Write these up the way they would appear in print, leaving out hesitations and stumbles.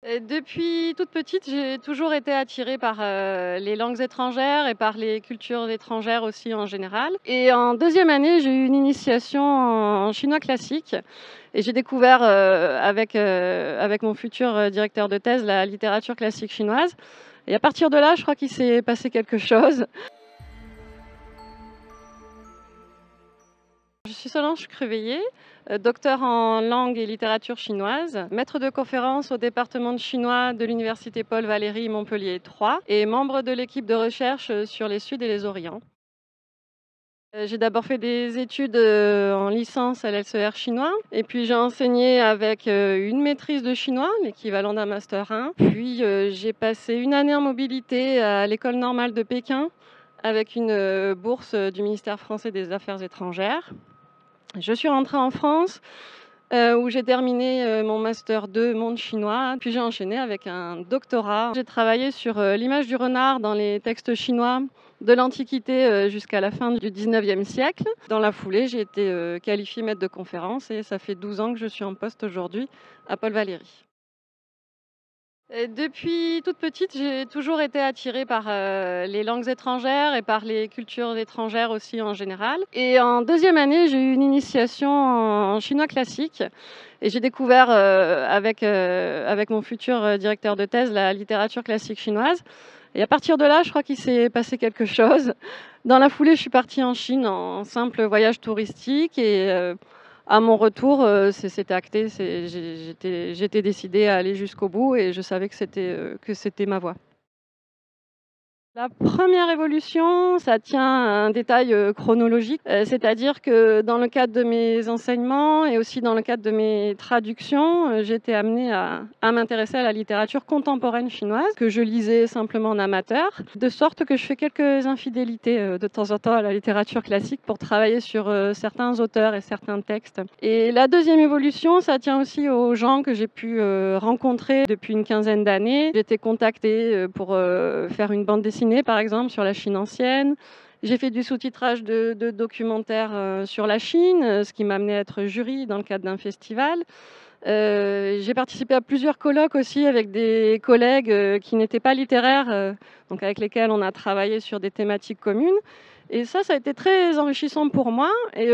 Depuis toute petite, j'ai toujours été attirée par, les langues étrangères et par les cultures étrangères aussi en général. Et en deuxième année, j'ai eu une initiation en chinois classique et j'ai découvert, avec mon futur, directeur de thèse, la littérature classique chinoise. Et à partir de là, je crois qu'il s'est passé quelque chose. Je suis Solange Creveillé, docteur en langue et littérature chinoise, maître de conférence au département de chinois de l'université Paul Valéry Montpellier 3 et membre de l'équipe de recherche sur les Suds et les Orients. J'ai d'abord fait des études en licence à l'LCR chinois et puis j'ai enseigné avec une maîtrise de chinois, l'équivalent d'un master 1. Puis j'ai passé une année en mobilité à l'école normale de Pékin avec une bourse du ministère français des Affaires étrangères. Je suis rentrée en France, où j'ai terminé, mon master 2 monde chinois, puis j'ai enchaîné avec un doctorat. J'ai travaillé sur, l'image du renard dans les textes chinois de l'Antiquité, jusqu'à la fin du 19e siècle. Dans la foulée, j'ai été, qualifiée maître de conférence et ça fait 12 ans que je suis en poste aujourd'hui à Paul Valéry. Depuis toute petite, j'ai toujours été attirée par, les langues étrangères et par les cultures étrangères aussi en général. Et en deuxième année, j'ai eu une initiation en chinois classique et j'ai découvert, avec mon futur, directeur de thèse, la littérature classique chinoise. Et à partir de là, je crois qu'il s'est passé quelque chose. Dans la foulée, je suis partie en Chine en simple voyage touristique et à mon retour, c'était acté, j'étais décidée à aller jusqu'au bout et je savais que c'était ma voie. La première évolution, ça tient à un détail, chronologique, c'est-à-dire que dans le cadre de mes enseignements et aussi dans le cadre de mes traductions, j'ai été amenée à m'intéresser à la littérature contemporaine chinoise, que je lisais simplement en amateur, de sorte que je fais quelques infidélités, de temps en temps à la littérature classique pour travailler sur, certains auteurs et certains textes. Et la deuxième évolution, ça tient aussi aux gens que j'ai pu, rencontrer depuis une quinzaine d'années. J'ai été contactée, pour, faire une bande dessinée par exemple sur la Chine ancienne. J'ai fait du sous-titrage de documentaires sur la Chine, ce qui m'a amené à être jury dans le cadre d'un festival. J'ai participé à plusieurs colloques aussi avec des collègues qui n'étaient pas littéraires, donc avec lesquels on a travaillé sur des thématiques communes. Et ça a été très enrichissant pour moi et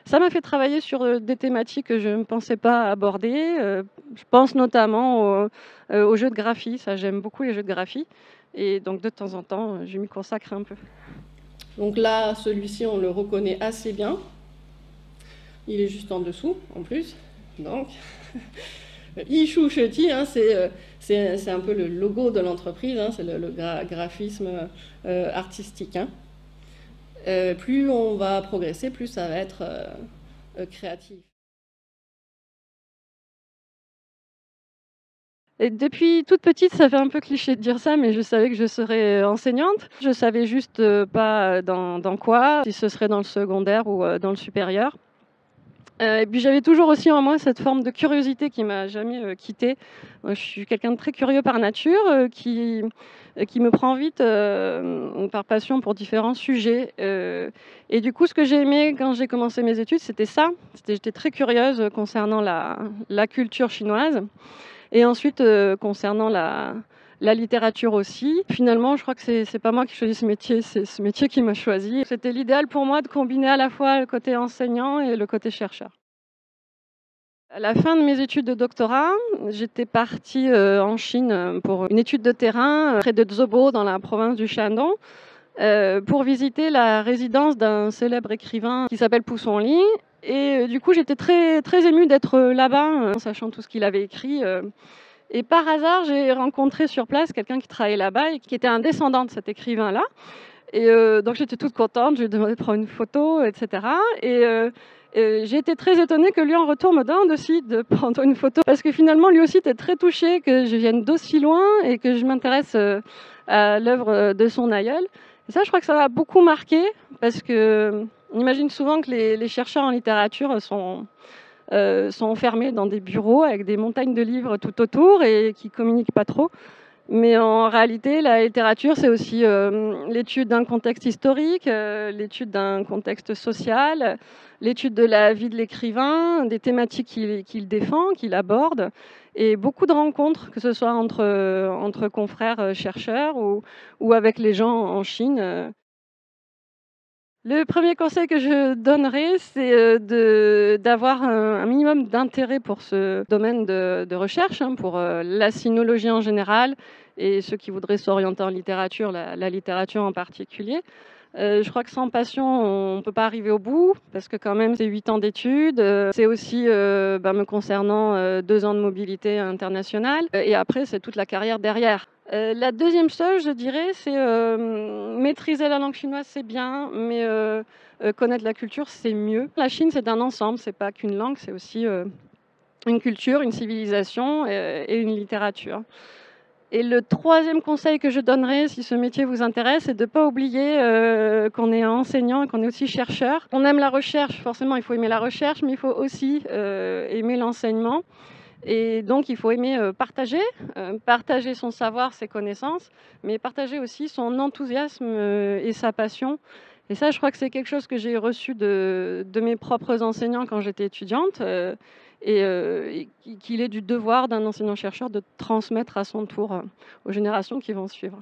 ça m'a fait travailler sur des thématiques que je ne pensais pas aborder. Je pense notamment aux jeux de graphie, ça j'aime beaucoup les jeux de graphie. Et donc de temps en temps, je m'y consacre un peu. Donc là, celui-ci, on le reconnaît assez bien. Il est juste en dessous, en plus. Donc, Yishu Sheti, hein, c'est un peu le logo de l'entreprise, hein, c'est le graphisme artistique. Hein. Plus on va progresser, plus ça va être créatif. Et depuis toute petite, ça fait un peu cliché de dire ça, mais je savais que je serais enseignante. Je savais juste pas dans quoi, si ce serait dans le secondaire ou dans le supérieur. Et puis j'avais toujours aussi en moi cette forme de curiosité qui m'a jamais quittée. Moi, je suis quelqu'un de très curieux par nature, qui me prend vite par passion pour différents sujets. Et du coup, ce que j'ai aimé quand j'ai commencé mes études, c'était ça. J'étais très curieuse concernant la culture chinoise. Et ensuite, concernant la littérature aussi. Finalement, je crois que c'est pas moi qui choisis ce métier, c'est ce métier qui m'a choisi. C'était l'idéal pour moi de combiner à la fois le côté enseignant et le côté chercheur. À la fin de mes études de doctorat, j'étais partie en Chine pour une étude de terrain près de Zhobo, dans la province du Shandong, pour visiter la résidence d'un célèbre écrivain qui s'appelle Poussonli. Et du coup, j'étais très, très émue d'être là-bas, en sachant tout ce qu'il avait écrit. Et par hasard, j'ai rencontré sur place quelqu'un qui travaillait là-bas et qui était un descendant de cet écrivain-là. Et donc j'étais toute contente, je lui ai demandé de prendre une photo, etc. Et j'ai été très étonnée que lui, en retour, me demande aussi de prendre une photo. Parce que finalement, lui aussi était très touché que je vienne d'aussi loin et que je m'intéresse à l'œuvre de son aïeul. Et ça, je crois que ça m'a beaucoup marqué parce que on imagine souvent que les chercheurs en littérature sont enfermés dans des bureaux avec des montagnes de livres tout autour et qui communiquent pas trop. Mais en réalité, la littérature, c'est aussi l'étude d'un contexte historique, l'étude d'un contexte social, l'étude de la vie de l'écrivain, des thématiques qu'il défend, qu'il aborde. et beaucoup de rencontres, que ce soit entre confrères chercheurs ou avec les gens en Chine. Le premier conseil que je donnerais, c'est d'avoir un minimum d'intérêt pour ce domaine de recherche, hein, pour la sinologie en général et ceux qui voudraient s'orienter en littérature, la littérature en particulier. Je crois que sans passion, on ne peut pas arriver au bout, parce que quand même, c'est 8 ans d'études. C'est aussi, me concernant, 2 ans de mobilité internationale, et après, c'est toute la carrière derrière. La deuxième chose, je dirais, c'est, maîtriser la langue chinoise, c'est bien, mais connaître la culture, c'est mieux. La Chine, c'est un ensemble, c'est pas qu'une langue, c'est aussi, une culture, une civilisation, et une littérature. Et le troisième conseil que je donnerais, si ce métier vous intéresse, c'est de ne pas oublier qu'on est enseignant et qu'on est aussi chercheur. On aime la recherche, forcément, il faut aimer la recherche, mais il faut aussi aimer l'enseignement. Et donc, il faut aimer partager son savoir, ses connaissances, mais partager aussi son enthousiasme et sa passion. Et ça, je crois que c'est quelque chose que j'ai reçu de mes propres enseignants quand j'étais étudiante, et qu'il est du devoir d'un enseignant-chercheur de transmettre à son tour aux générations qui vont suivre.